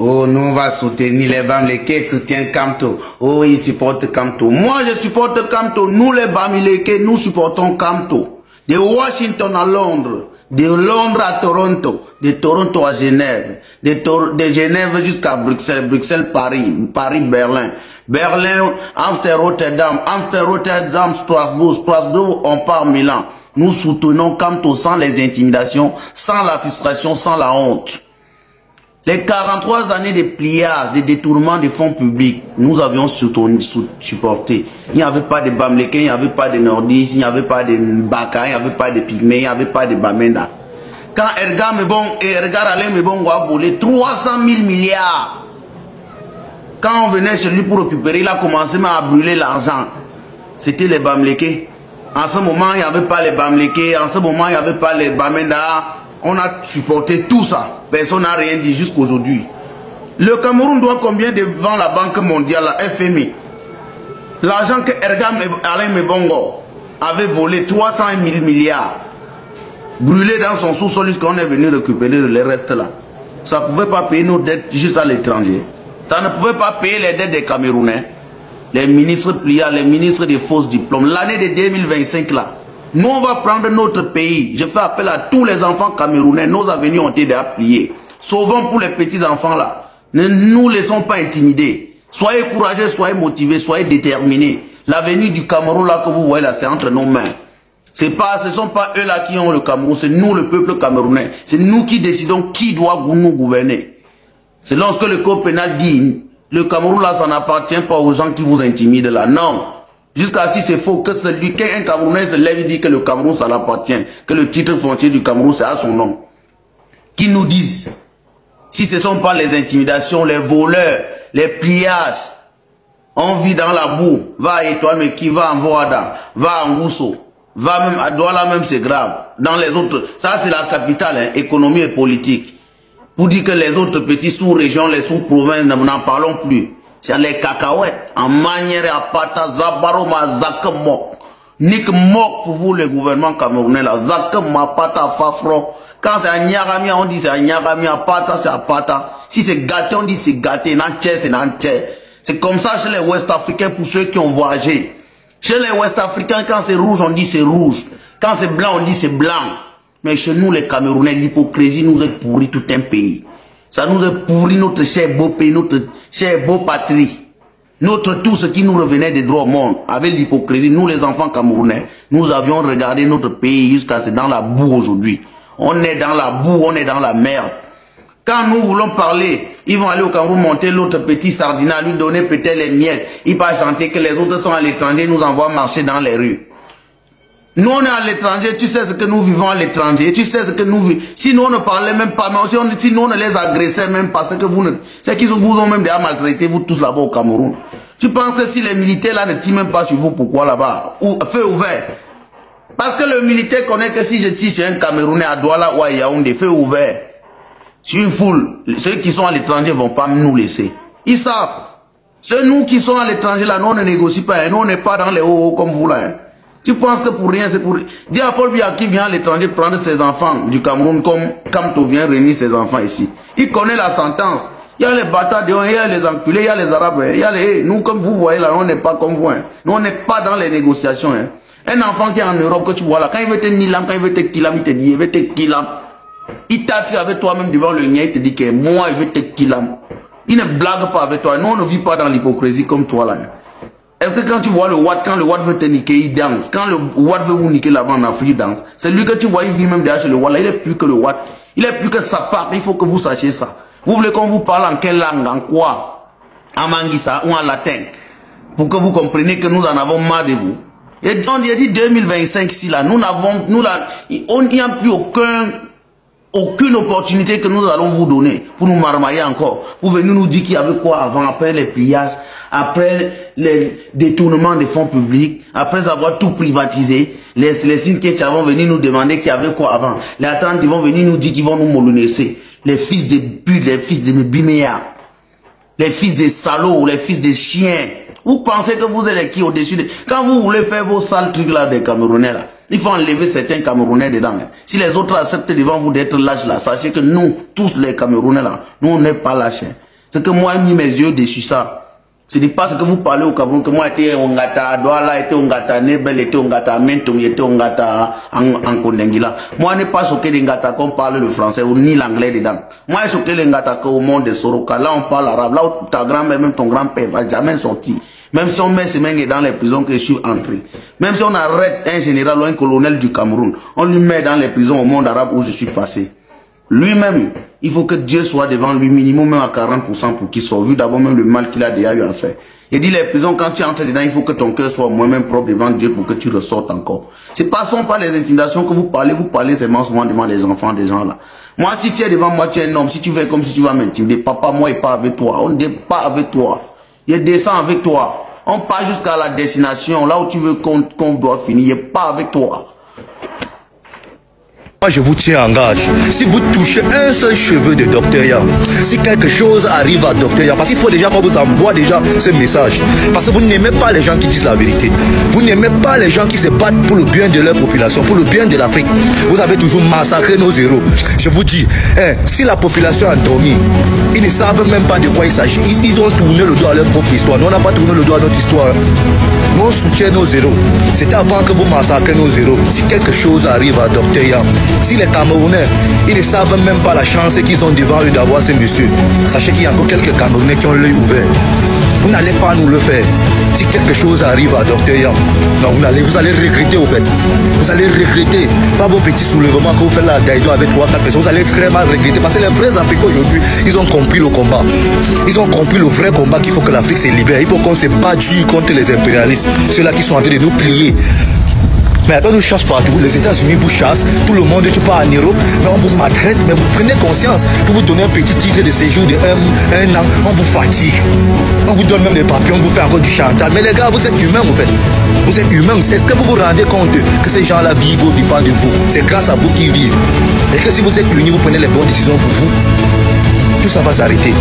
Oh, nous on va soutenir les Bamileke soutiennent Kamto. Oh, ils supportent Kamto. Moi, je supporte Kamto. Nous, les Bamileke, nous supportons Kamto. De Washington à Londres, de Londres à Toronto, de Toronto à Genève, de Genève jusqu'à Bruxelles, Bruxelles, Paris, Paris, Berlin. Berlin, Amsterdam, Rotterdam, Amsterdam, Rotterdam, Strasbourg, Strasbourg, on part Milan. Nous soutenons Kamto sans les intimidations, sans la frustration, sans la honte. Les 43 années de pliage, de détournement des fonds publics, nous avions supporté. Il n'y avait pas de Bamileke, il n'y avait pas de Nordistes, il n'y avait pas de Baka, il n'y avait pas de Pygmée, il n'y avait pas de Bamenda. Quand Edgar Mebong et Edgar Alain Mebong ont volé 300 000 milliards, quand on venait chez lui pour récupérer, il a commencé à brûler l'argent. C'était les Bamileke. En ce moment, il n'y avait pas les Bamileke, en ce moment, il n'y avait pas les Bamenda. On a supporté tout ça. Personne n'a rien dit jusqu'aujourd'hui. Le Cameroun doit combien devant la Banque mondiale, la FMI? L'argent que Edgar Alain Mebongo avait volé 300 000 milliards, brûlé dans son sous-sol jusqu'on est venu récupérer les restes là. Ça ne pouvait pas payer nos dettes juste à l'étranger. Ça ne pouvait pas payer les dettes des Camerounais. Les ministres pliants, les ministres des fausses diplômes. L'année de 2025 là. Nous, on va prendre notre pays. Je fais appel à tous les enfants camerounais. Nos avenirs ont été déjà pliés. Sauvons pour les petits enfants là. Ne nous laissons pas intimider. Soyez courageux, soyez motivés, soyez déterminés. L'avenir du Cameroun là que vous voyez là, c'est entre nos mains. Ce ne sont pas eux là qui ont le Cameroun, c'est nous le peuple camerounais. C'est nous qui décidons qui doit nous gouverner. C'est lorsque le code pénal dit, le Cameroun là, ça n'appartient pas aux gens qui vous intimident là. Non. Jusqu'à si c'est faux, que celui qu'un Camerounais se lève et dit que le Cameroun ça l'appartient, que le titre foncier du Cameroun c'est à son nom. Qui nous disent, si ce ne sont pas les intimidations, les voleurs, les pillages, on vit dans la boue, va à Étoile Meki, va en Voada, va en Gousso, va même à Douala, même c'est grave. Dans les autres, ça c'est la capitale, hein, économie et politique. Pour dire que les autres petits sous-régions, les sous-provinces, n'en parlons plus. C'est les cacahuètes, en manière à pata, zabaroma, zakemok. Nik mok pour vous, le gouvernement camerounais, là. Zakema, pata, fafro. Quand c'est à Nyaramia, on dit c'est à Nyaramia, pata, c'est à pata. Si c'est gâté, on dit c'est gâté. Nanché, c'est nanché. C'est comme ça chez les Ouest-Africains pour ceux qui ont voyagé. Chez les Ouest-Africains, quand c'est rouge, on dit c'est rouge. Quand c'est blanc, on dit c'est blanc. Mais chez nous, les Camerounais, l'hypocrisie nous a pourri tout un pays. Ça nous a pourri notre cher beau pays, notre cher beau patrie. Notre tout ce qui nous revenait des droits au monde. Avec l'hypocrisie, nous les enfants camerounais, nous avions regardé notre pays jusqu'à c'est dans la boue aujourd'hui. On est dans la boue, on est dans la merde. Quand nous voulons parler, ils vont aller au Cameroun monter l'autre petit sardinat, lui donner peut-être les miettes. Il va chanter que les autres sont à l'étranger, nous envoient marcher dans les rues. Nous, on est à l'étranger, tu sais ce que nous vivons à l'étranger, tu sais ce que nous vivons. Si nous, on ne parlait même pas, mais si nous, on ne les agressait même pas, c'est que vous ne, c'est qu'ils vous ont même déjà maltraité, vous tous là-bas au Cameroun. Tu penses que si les militaires là ne tirent même pas sur vous, pourquoi là-bas? Ou feu ouvert. Parce que le militaire connaît que si je tire sur un Camerounais à Douala ou à Yaoundé, feu ouvert, sur une foule, ceux qui sont à l'étranger ne vont pas nous laisser. Ils savent. Ceux nous qui sont à l'étranger là, nous, on ne négocie pas, hein. Nous, on n'est pas dans les hauts comme vous là. Hein. Tu penses que pour rien, c'est pour rien. Dis à Paul Biya qui vient à l'étranger prendre ses enfants du Cameroun comme Kamto vient réunir ses enfants ici. Il connaît la sentence. Il y a les bâtards, il y a les enculés, il y a les arabes, il y a les... Nous, comme vous voyez là, on n'est pas comme vous. Hein. Nous, on n'est pas dans les négociations. Hein. Un enfant qui est en Europe, que tu vois là, quand il veut te nilam, quand il veut te kilam, il te dit, il veut te kilam. Il t'attire avec toi-même devant le nid, il te dit que moi, il veut te kilam. Il ne blague pas avec toi. Nous, on ne vit pas dans l'hypocrisie comme toi là. Hein. Est-ce que quand tu vois le Watt, quand le Watt veut te niquer, il danse. Quand le Watt veut vous niquer là-bas en Afrique, il danse. C'est lui que tu vois, il vit même derrière chez le Watt. Là, il est plus que le Watt. Il est plus que sa part. Il faut que vous sachiez ça. Vous voulez qu'on vous parle en quelle langue, en quoi? En manguissa ou en latin? Pour que vous compreniez que nous en avons marre de vous. Et on a dit 2025 ici, là. Nous n'avons, on n'y a plus aucune opportunité que nous allons vous donner pour nous marmailler encore. Pour venir nous dire qu'il y avait quoi avant, après les pillages. Après les détournements des fonds publics, après avoir tout privatisé, les signes qui vont venir nous demander qu'il y avait quoi avant. Les attentes vont venir nous dire qu'ils vont nous molonner. Les fils de putes, les fils de biméas, les fils de salauds, les fils de chiens. Vous pensez que vous êtes qui au-dessus de... Quand vous voulez faire vos sales trucs là des Camerounais là, il faut enlever certains Camerounais dedans. Hein. Si les autres acceptent devant vous d'être lâches là, sachez que nous, tous les Camerounais là, nous on n'est pas lâches. Hein. C'est que moi, j'ai mis mes yeux dessus ça. Ce n'est pas ce que vous parlez au Cameroun, que moi, j'étais Ongata Douala, j'étais Ongata Nebel, j'étais Ongata Mentum, j'étais Ongata Ankondengila. Moi, je n'ai pas choqué les Ngata qu'on parle le français ou ni l'anglais dedans. Moi, j'ai choqué les Ngata au monde de Soroka. Là, on parle arabe. Là où ta grand-mère, même ton grand-père, va jamais sortir. Même si on met ces mecs dans les prisons que je suis entré. Même si on arrête un général ou un colonel du Cameroun, on lui met dans les prisons au monde arabe où je suis passé. Lui-même, il faut que Dieu soit devant lui minimum même à 40% pour qu'il soit vu d'abord même le mal qu'il a déjà eu à faire. Il dit les prisons, quand tu entres dedans, il faut que ton cœur soit moi-même propre devant Dieu pour que tu ressortes encore. Ce ne sont pas les intimidations que vous parlez seulement souvent devant les enfants des gens là. Moi, si tu es devant moi, tu es un homme, si tu fais comme si tu vas m'intimider, papa, moi, il n'est pas avec toi. On n'est pas avec toi. Il descend avec toi. On part jusqu'à la destination, là où tu veux qu'on doit finir, il n'est pas avec toi. Moi, je vous tiens en gage. Si vous touchez un seul cheveu de Dr Yam, si quelque chose arrive à Dr Yam, parce qu'il faut déjà qu'on vous envoie déjà ce message. Parce que vous n'aimez pas les gens qui disent la vérité. Vous n'aimez pas les gens qui se battent pour le bien de leur population, pour le bien de l'Afrique. Vous avez toujours massacré nos héros. Je vous dis, si la population a dormi, ils ne savent même pas de quoi il s'agit. Ils ont tourné le dos à leur propre histoire. Nous, on n'a pas tourné le dos à notre histoire. Nous, on soutient nos héros. C'était avant que vous massacrez nos héros. Si quelque chose arrive à Dr Yam, si les Camerounais, ils ne savent même pas la chance qu'ils ont devant eux d'avoir ces messieurs, sachez qu'il y a encore quelques Camerounais qui ont l'œil ouvert. Vous n'allez pas nous le faire. Si quelque chose arrive à Dr Yam, non, vous allez regretter au fait. Vous allez regretter. Pas vos petits soulèvements que vous faites là à Daïdo avec 3-4 personnes. Vous allez très mal regretter parce que les vrais Africains aujourd'hui, ils ont compris le combat. Ils ont compris le vrai combat qu'il faut que l'Afrique se libère. Il faut qu'on se batte contre les impérialistes. Ceux-là qui sont en train de nous plier. Mais attends, nous chasse partout. Les États-Unis vous chassent. Tout le monde, tu pars en Europe. Mais on vous maltraite. Mais vous prenez conscience. Pour vous donner un petit titre de séjour de un an, on vous fatigue. On vous donne même des papiers, on vous fait encore du chantage. Mais les gars, vous êtes humains en fait. Vous êtes humains. Est-ce que vous vous rendez compte que ces gens-là vivent au dépend de vous? C'est grâce à vous qu'ils vivent. Et que si vous êtes unis, vous prenez les bonnes décisions pour vous, tout ça va s'arrêter.